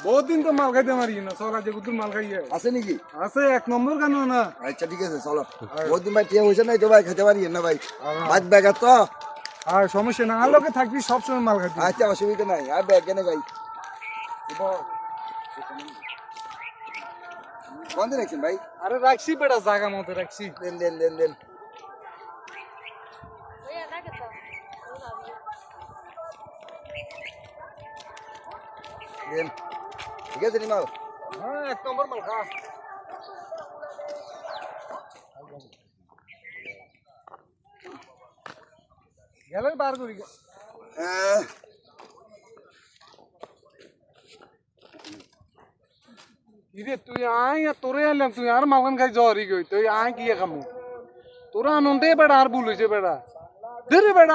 বহুত দিন তো মাল খাইতে পারি না, চল আজকে কুতুর মাল খাইয়ে আছে নাকি? আছে এক নম্বর কেন না। আচ্ছা ঠিক আছে চলো। বহুত দিন ভাই টিয়া হয়েছে নাই তো ভাই খেতে পারি না ভাই। বাদ ব্যাগ তো আর সমস্যা না, আর লোকে থাকবি সবসময় মাল খাইতে। আচ্ছা অসুবিধা নাই, আর ব্যাগ কেনে ভাই বন্ধ রাখছেন ভাই? আরে রাখছি বেটা, জায়গা মতো রাখছি। দেন দেন দেন দেন। দেন ঠিক আছে নিমাল। হ্যাঁ এক নম্বর মাল খা। গেলে বার করি ইরে তুই আয়, আর তোরে আইলাম তুই আর মালখান খাই জ্বরই গই, তুই আয় কি খামু? তোরা আনন্দে বেড়া আর ভুল হয়েছে বেড়া, ধরে বেড়া